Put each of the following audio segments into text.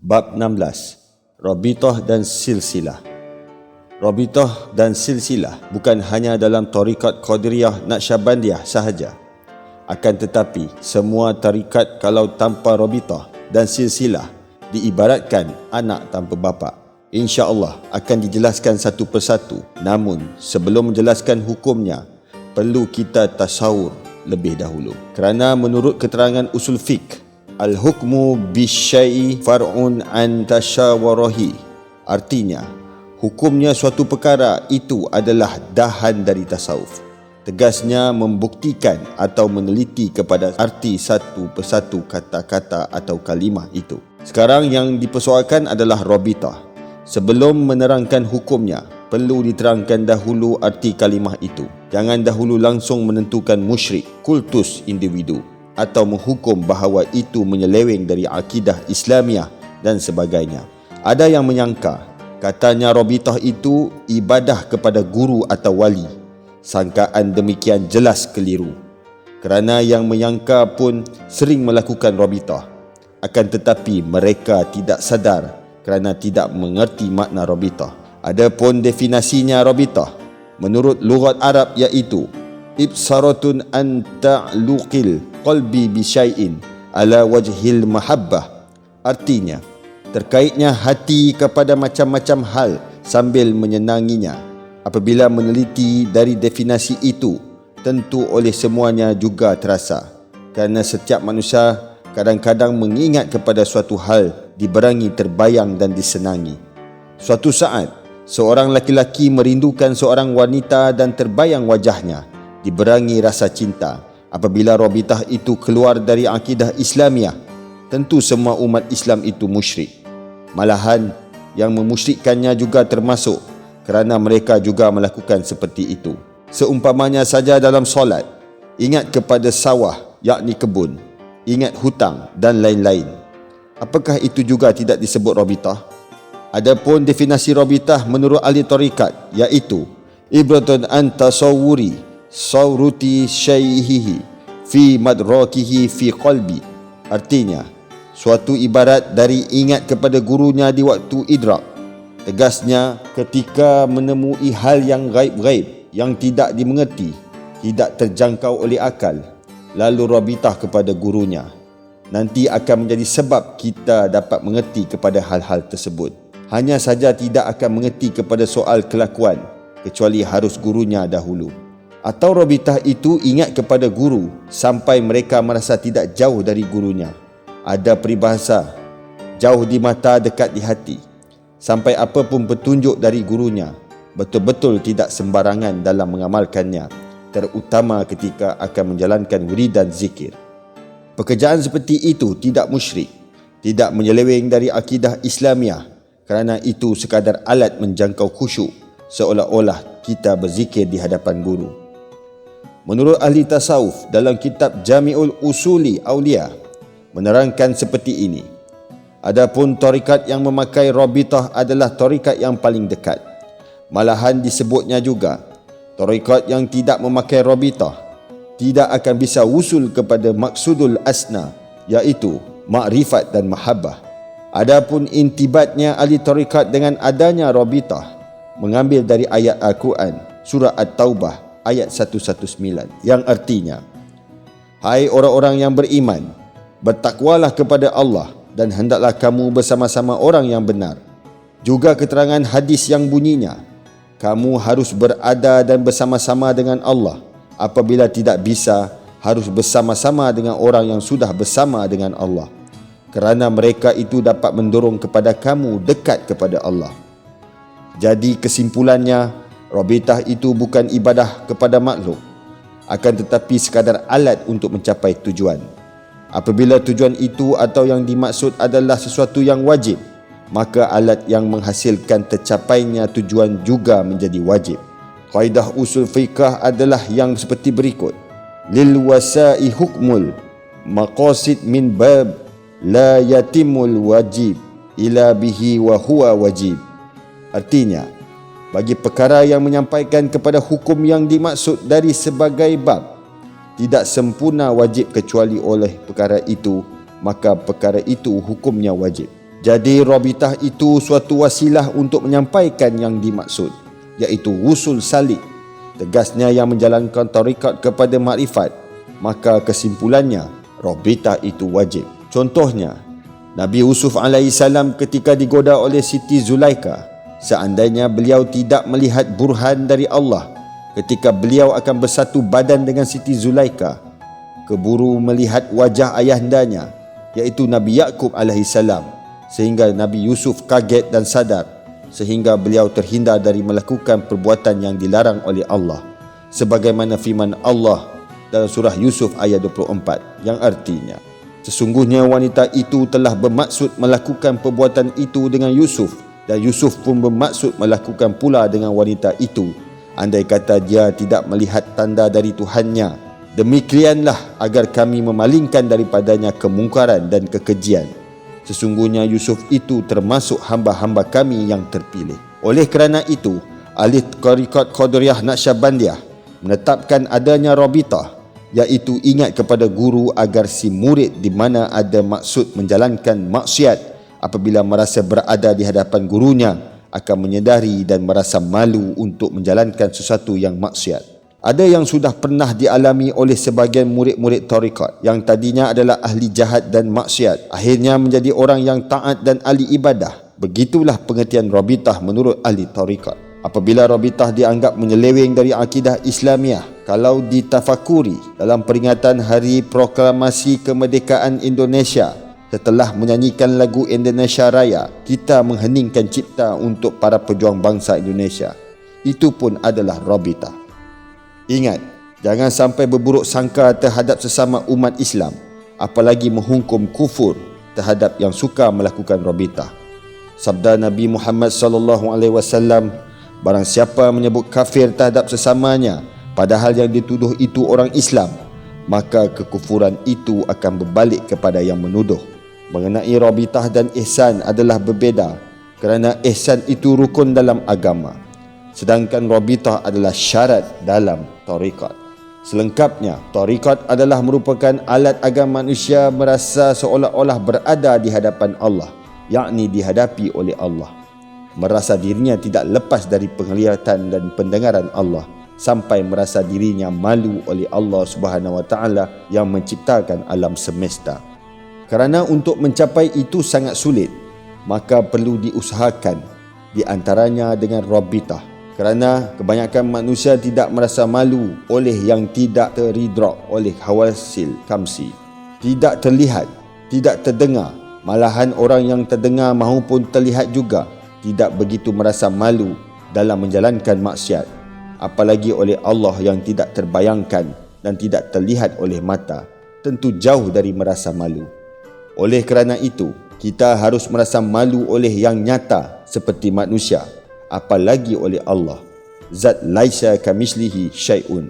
Bab 16. Rabithah dan Silsilah. Rabithah dan silsilah bukan hanya dalam tarikat Qadiriyah Naqsyabandiyah sahaja. Akan tetapi, semua tarikat kalau tanpa rabithah dan silsilah diibaratkan anak tanpa bapa. InsyaAllah akan dijelaskan satu persatu. Namun, sebelum menjelaskan hukumnya, perlu kita tasawur lebih dahulu. Kerana menurut keterangan usul fiqh, al-hukmu bisyai'i far'un an tasyawarahi. Artinya, hukumnya suatu perkara itu adalah dahan dari tasawuf. Tegasnya membuktikan atau meneliti kepada arti satu persatu kata-kata atau kalimah itu. Sekarang yang dipersoalkan adalah rabithah. Sebelum menerangkan hukumnya, perlu diterangkan dahulu arti kalimah itu. Jangan dahulu langsung menentukan musyrik, kultus individu, atau menghukum bahawa itu menyeleweng dari akidah Islamiah dan sebagainya. Ada yang menyangka katanya rabithah itu ibadah kepada guru atau wali. Sangkaan demikian jelas keliru, kerana yang menyangka pun sering melakukan rabithah. Akan tetapi mereka tidak sadar kerana tidak mengerti makna rabithah. Adapun definisinya rabithah menurut lughat Arab iaitu ibsaratun an ta'luqil qalbi bi syai'in ala wajhil mahabbah. Artinya, terkaitnya hati kepada macam-macam hal sambil menyenanginya. Apabila meneliti dari definisi itu, tentu oleh semuanya juga terasa. Kerana setiap manusia kadang-kadang mengingat kepada suatu hal diberangi terbayang dan disenangi. Suatu saat, seorang laki-laki merindukan seorang wanita dan terbayang wajahnya, diberangi rasa cinta. Apabila rabithah itu keluar dari akidah Islamiah, tentu semua umat Islam itu musyrik. Malahan yang memusyrikkannya juga termasuk, kerana mereka juga melakukan seperti itu. Seumpamanya saja dalam solat, ingat kepada sawah yakni kebun, ingat hutang dan lain-lain. Apakah itu juga tidak disebut rabithah? Adapun definisi rabithah menurut ahli tarikat iaitu ibratun an tasawwuri sawruti syaihihi fi madrakihi fi qalbi. Artinya, suatu ibarat dari ingat kepada gurunya di waktu idrak. Tegasnya, ketika menemui hal yang gaib-gaib yang tidak dimengerti, tidak terjangkau oleh akal, lalu rabithah kepada gurunya, nanti akan menjadi sebab kita dapat mengerti kepada hal-hal tersebut. Hanya saja tidak akan mengerti kepada soal kelakuan, kecuali harus gurunya dahulu. Atau rabithah itu ingat kepada guru sampai mereka merasa tidak jauh dari gurunya. Ada peribahasa, jauh di mata dekat di hati. Sampai apapun petunjuk dari gurunya, betul-betul tidak sembarangan dalam mengamalkannya, terutama ketika akan menjalankan wirid dan zikir. Pekerjaan seperti itu tidak musyrik, tidak menyeleweng dari akidah Islamiah, kerana itu sekadar alat menjangkau khusyuk, seolah-olah kita berzikir di hadapan guru. Menurut ahli tasawuf dalam kitab Jami'ul Usuli Aulia menerangkan seperti ini. Adapun tarikat yang memakai rabithah adalah tarikat yang paling dekat. Malahan disebutnya juga, tarikat yang tidak memakai rabithah tidak akan bisa wusul kepada maksudul asna, iaitu makrifat dan mahabbah. Adapun intibatnya ahli tarikat dengan adanya rabithah mengambil dari ayat Al-Quran surah At-Taubah ayat 119 yang artinya, hai orang-orang yang beriman, bertakwalah kepada Allah dan hendaklah kamu bersama-sama orang yang benar. Juga keterangan hadis yang bunyinya, kamu harus berada dan bersama-sama dengan Allah. Apabila tidak bisa, harus bersama-sama dengan orang yang sudah bersama dengan Allah, kerana mereka itu dapat mendorong kepada kamu dekat kepada Allah. Jadi kesimpulannya, rabithah itu bukan ibadah kepada makhluk, akan tetapi sekadar alat untuk mencapai tujuan. Apabila tujuan itu atau yang dimaksud adalah sesuatu yang wajib, maka alat yang menghasilkan tercapainya tujuan juga menjadi wajib. Kaedah usul fiqh adalah yang seperti berikut. Lil wasa'i hukmul maqasid min bab la yatimul wajib ila bihi wa huwa wajib. Artinya, bagi perkara yang menyampaikan kepada hukum yang dimaksud dari sebagai bab, tidak sempurna wajib kecuali oleh perkara itu, maka perkara itu hukumnya wajib. Jadi Rabitah itu suatu wasilah untuk menyampaikan yang dimaksud, iaitu wusul salik. Tegasnya yang menjalankan tarikat kepada makrifat, maka kesimpulannya Rabitah itu wajib. Contohnya, Nabi Yusuf alaihissalam ketika digoda oleh Siti Zulaikha, seandainya beliau tidak melihat burhan dari Allah ketika beliau akan bersatu badan dengan Siti Zulaikha, keburu melihat wajah ayahandanya, iaitu Nabi Yaqub alaihissalam, sehingga Nabi Yusuf kaget dan sadar, sehingga beliau terhindar dari melakukan perbuatan yang dilarang oleh Allah, sebagaimana firman Allah dalam surah Yusuf ayat 24 yang artinya, sesungguhnya wanita itu telah bermaksud melakukan perbuatan itu dengan Yusuf, dan Yusuf pun bermaksud melakukan pula dengan wanita itu, andai kata dia tidak melihat tanda dari Tuhannya. Demikianlah agar kami memalingkan daripadanya kemungkaran dan kekejian. Sesungguhnya Yusuf itu termasuk hamba-hamba kami yang terpilih. Oleh kerana itu, ahli tarikat Qadiriyah Naqsyabandiyah menetapkan adanya Rabitah, iaitu ingat kepada guru agar si murid di mana ada maksud menjalankan maksiat apabila merasa berada di hadapan gurunya akan menyedari dan merasa malu untuk menjalankan sesuatu yang maksiat. Ada yang sudah pernah dialami oleh sebagian murid-murid tarikat yang tadinya adalah ahli jahat dan maksiat, akhirnya menjadi orang yang taat dan ahli ibadah. Begitulah pengertian Rabitah menurut ahli tarikat. Apabila Rabitah dianggap menyeleweng dari akidah Islamiah, kalau ditafakuri dalam peringatan Hari Proklamasi Kemerdekaan Indonesia, setelah menyanyikan lagu Indonesia Raya, kita mengheningkan cipta untuk para pejuang bangsa Indonesia. Itu pun adalah Rabitah. Ingat, jangan sampai berburuk sangka terhadap sesama umat Islam, apalagi menghukum kufur terhadap yang suka melakukan Rabitah. Sabda Nabi Muhammad SAW, barang siapa menyebut kafir terhadap sesamanya padahal yang dituduh itu orang Islam, maka kekufuran itu akan berbalik kepada yang menuduh. Mengenai Rabitah dan ihsan adalah berbeza, kerana ihsan itu rukun dalam agama, sedangkan Rabitah adalah syarat dalam tarikat. Selengkapnya, tarikat adalah merupakan alat agar manusia merasa seolah-olah berada di hadapan Allah, yakni dihadapi oleh Allah, merasa dirinya tidak lepas dari penglihatan dan pendengaran Allah, sampai merasa dirinya malu oleh Allah Subhanahu Wa Taala yang menciptakan alam semesta. Kerana untuk mencapai itu sangat sulit, maka perlu diusahakan, di antaranya dengan Rabitah. Kerana kebanyakan manusia tidak merasa malu oleh yang tidak teridrak oleh hawasil kamsi, tidak terlihat, tidak terdengar. Malahan orang yang terdengar maupun terlihat juga tidak begitu merasa malu dalam menjalankan maksiat, apalagi oleh Allah yang tidak terbayangkan dan tidak terlihat oleh mata, tentu jauh dari merasa malu. Oleh kerana itu, kita harus merasa malu oleh yang nyata seperti manusia, apalagi oleh Allah, zat laisa kamislihi syai'un,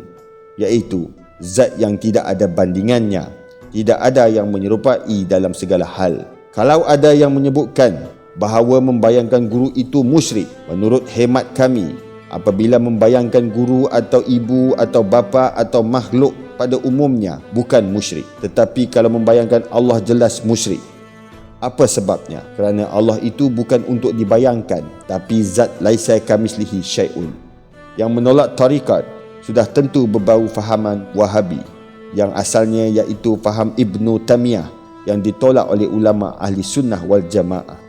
iaitu zat yang tidak ada bandingannya, tidak ada yang menyerupai dalam segala hal. Kalau ada yang menyebutkan bahawa membayangkan guru itu musyrik, menurut hemat kami, apabila membayangkan guru atau ibu atau bapa atau makhluk pada umumnya bukan musyrik, tetapi kalau membayangkan Allah jelas musyrik. Apa sebabnya? Kerana Allah itu bukan untuk dibayangkan, tapi zat laisa kamislihi syai'un. Yang menolak tarikat sudah tentu berbau fahaman Wahabi, yang asalnya iaitu faham Ibnu Taymiyah, yang ditolak oleh ulama ahli sunnah wal jamaah.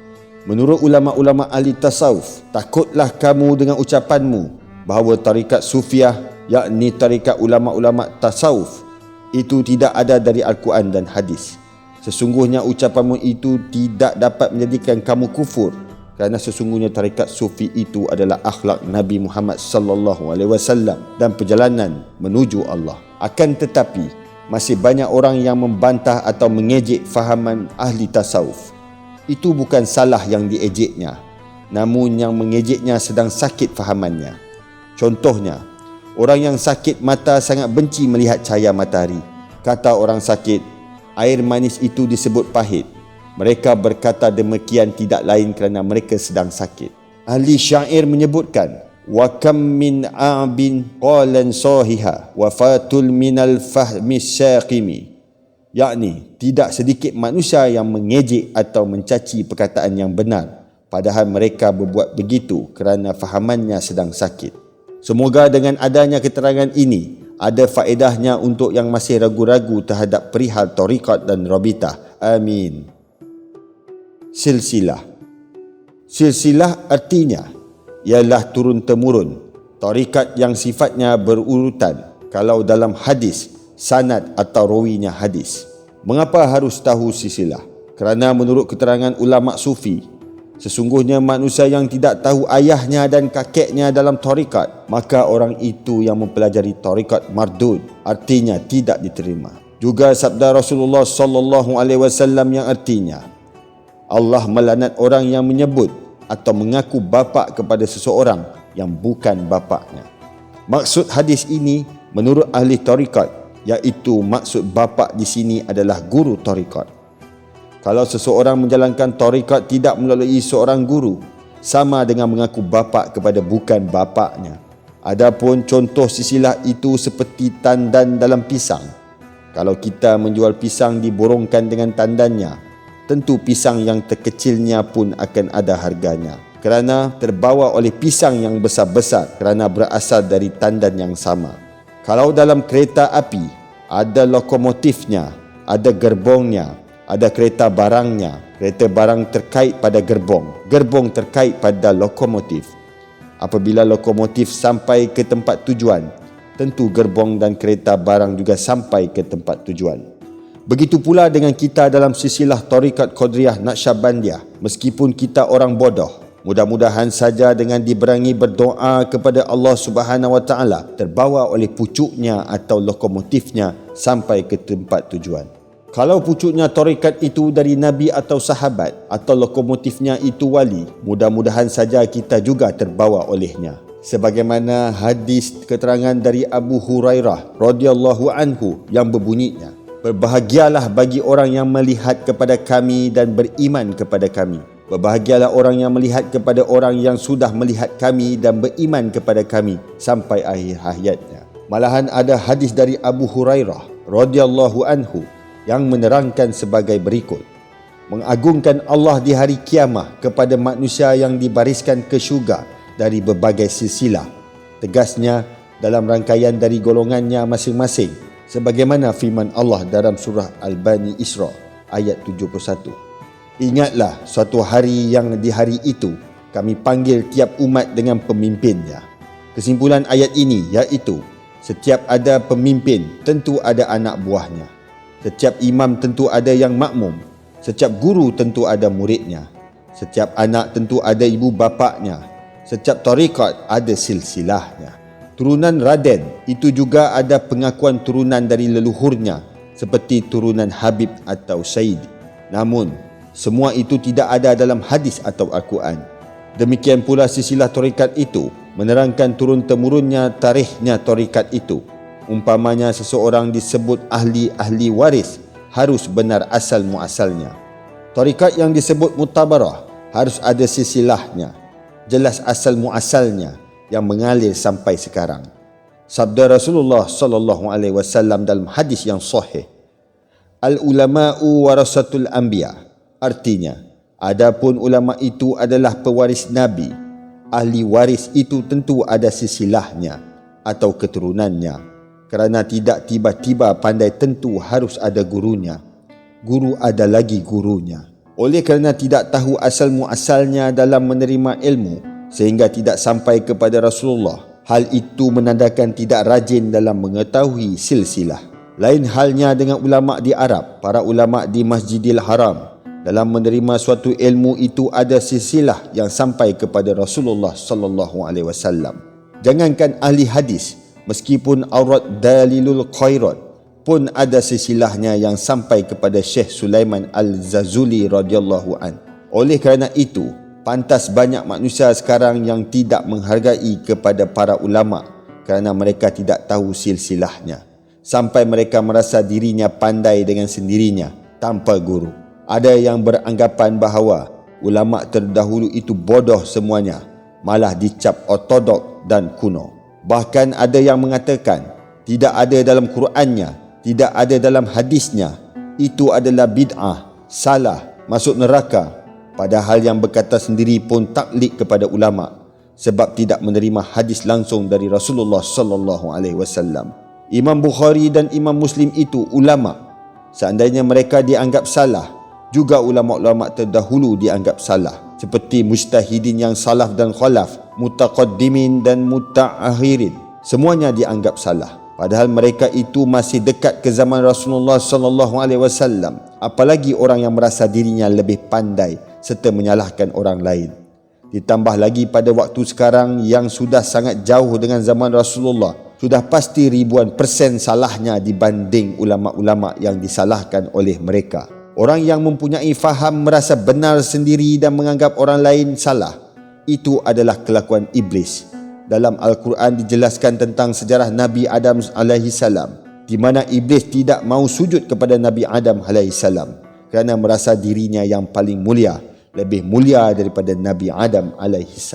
Menurut ulama-ulama ahli tasawuf, takutlah kamu dengan ucapanmu bahawa tarikat sufiah, yakni tarikat ulama-ulama tasawuf, itu tidak ada dari Al-Quran dan hadis. Sesungguhnya ucapanmu itu tidak dapat menjadikan kamu kufur, kerana sesungguhnya tarikat sufi itu adalah akhlak Nabi Muhammad SAW dan perjalanan menuju Allah. Akan tetapi, masih banyak orang yang membantah atau mengejek fahaman ahli tasawuf. Itu bukan salah yang diejeknya, namun yang mengejeknya sedang sakit fahamannya. Contohnya, orang yang sakit mata sangat benci melihat cahaya matahari. Kata orang sakit, air manis itu disebut pahit. Mereka berkata demikian tidak lain kerana mereka sedang sakit. Ahli syair menyebutkan, wa kam min a'bin qalan sahiha wa fatul minal fahmi syaqimi. yakni tidak sedikit manusia yang mengejek atau mencaci perkataan yang benar, padahal mereka berbuat begitu kerana fahamannya sedang sakit. Semoga dengan adanya keterangan ini ada faedahnya untuk yang masih ragu-ragu terhadap perihal tarikat dan rabitah. Amin. Silsilah. Silsilah artinya ialah turun-temurun, tarikat yang sifatnya berurutan kalau dalam hadis, sanad atau rawinya hadis. Mengapa harus tahu silsilah? Kerana menurut keterangan ulama sufi, sesungguhnya manusia yang tidak tahu ayahnya dan kakeknya dalam tarikat, maka orang itu yang mempelajari tarikat mardud, artinya tidak diterima. Juga sabda Rasulullah sallallahu alaihi wasallam yang artinya, Allah melaknat orang yang menyebut atau mengaku bapa kepada seseorang yang bukan bapaknya. Maksud hadis ini menurut ahli tarikat, iaitu maksud bapa di sini adalah guru tarikat. Kalau seseorang menjalankan tarikat tidak melalui seorang guru, sama dengan mengaku bapa kepada bukan bapaknya. Adapun contoh silsilah itu seperti tandan dalam pisang. Kalau kita menjual pisang diborongkan dengan tandannya, tentu pisang yang terkecilnya pun akan ada harganya, kerana terbawa oleh pisang yang besar-besar kerana berasal dari tandan yang sama. Kalau dalam kereta api, ada lokomotifnya, ada gerbongnya, ada kereta barangnya, kereta barang terkait pada gerbong terkait pada lokomotif. Apabila lokomotif sampai ke tempat tujuan, tentu gerbong dan kereta barang juga sampai ke tempat tujuan. Begitu pula dengan kita dalam silsilah tarikat Qadiriyah Naqsyabandiyah. Meskipun kita orang bodoh, mudah-mudahan saja dengan diberangi berdoa kepada Allah Subhanahu Wa Taala, terbawa oleh pucuknya atau lokomotifnya sampai ke tempat tujuan. Kalau pucuknya tarikat itu dari Nabi atau sahabat, atau lokomotifnya itu wali, mudah-mudahan saja kita juga terbawa olehnya. Sebagaimana hadis keterangan dari Abu Hurairah radhiyallahu anhu yang berbunyinya, berbahagialah bagi orang yang melihat kepada kami dan beriman kepada kami. Berbahagialah orang yang melihat kepada orang yang sudah melihat kami dan beriman kepada kami sampai akhir hayatnya. Malahan ada hadis dari Abu Hurairah radhiyallahu anhu yang menerangkan sebagai berikut. Mengagungkan Allah di hari kiamah kepada manusia yang dibariskan ke syurga dari berbagai silsilah. Tegasnya dalam rangkaian dari golongannya masing-masing, sebagaimana firman Allah dalam surah Al-Bani Isra ayat 71. Ingatlah suatu hari yang di hari itu kami panggil tiap umat dengan pemimpinnya. Kesimpulan ayat ini iaitu setiap ada pemimpin tentu ada anak buahnya. Setiap imam tentu ada yang makmum. Setiap guru tentu ada muridnya. Setiap anak tentu ada ibu bapaknya. Setiap tarikat ada silsilahnya. Turunan Raden itu juga ada pengakuan turunan dari leluhurnya seperti turunan Habib atau Syed. Namun, semua itu tidak ada dalam hadis atau Al-Quran. Demikian pula silsilah tarikat itu menerangkan turun-temurunnya tarikhnya tarikat itu. Umpamanya seseorang disebut ahli waris, harus benar asal muasalnya. Tarikat yang disebut mutabarah harus ada silsilahnya, jelas asal muasalnya yang mengalir sampai sekarang. Sabda Rasulullah sallallahu alaihi wasallam dalam hadis yang sahih, al-ulama'u warasatul anbiya, artinya adapun ulama itu adalah pewaris nabi, ahli waris itu tentu ada silsilahnya atau keturunannya. Kerana tidak tiba-tiba pandai, tentu harus ada gurunya. Guru ada lagi gurunya. Oleh kerana tidak tahu asal muasalnya dalam menerima ilmu, sehingga tidak sampai kepada Rasulullah, hal itu menandakan tidak rajin dalam mengetahui silsilah. Lain halnya dengan ulama di Arab. Para ulama di Masjidil Haram dalam menerima suatu ilmu itu ada silsilah yang sampai kepada Rasulullah sallallahu alaihi wasallam. Jangankan ahli hadis, meskipun aurat Dalilul Khairat pun ada silsilahnya yang sampai kepada Syekh Sulaiman Al-Zazuli radhiyallahu an. Oleh kerana itu, pantas banyak manusia sekarang yang tidak menghargai kepada para ulama kerana mereka tidak tahu silsilahnya, sampai mereka merasa dirinya pandai dengan sendirinya tanpa guru. Ada yang beranggapan bahawa ulama terdahulu itu bodoh semuanya, malah dicap ortodok dan kuno. Bahkan ada yang mengatakan tidak ada dalam Qurannya, tidak ada dalam hadisnya, itu adalah bid'ah, salah, masuk neraka. Padahal yang berkata sendiri pun taklid kepada ulama sebab tidak menerima hadis langsung dari Rasulullah sallallahu alaihi wasallam. Imam Bukhari dan Imam Muslim itu ulama. Seandainya mereka dianggap salah, juga ulama-ulama terdahulu dianggap salah, seperti mujtahidin yang salaf dan khalaf, mutaqaddimin dan mutaakhirin. Semuanya dianggap salah. Padahal mereka itu masih dekat ke zaman Rasulullah sallallahu alaihi wasallam. Apalagi orang yang merasa dirinya lebih pandai serta menyalahkan orang lain. Ditambah lagi pada waktu sekarang yang sudah sangat jauh dengan zaman Rasulullah, sudah pasti ribuan persen salahnya dibanding ulama-ulama yang disalahkan oleh mereka. Orang yang mempunyai faham merasa benar sendiri dan menganggap orang lain salah, itu adalah kelakuan iblis. Dalam Al-Quran dijelaskan tentang sejarah Nabi Adam AS, di mana iblis tidak mahu sujud kepada Nabi Adam AS kerana merasa dirinya yang paling mulia, lebih mulia daripada Nabi Adam AS.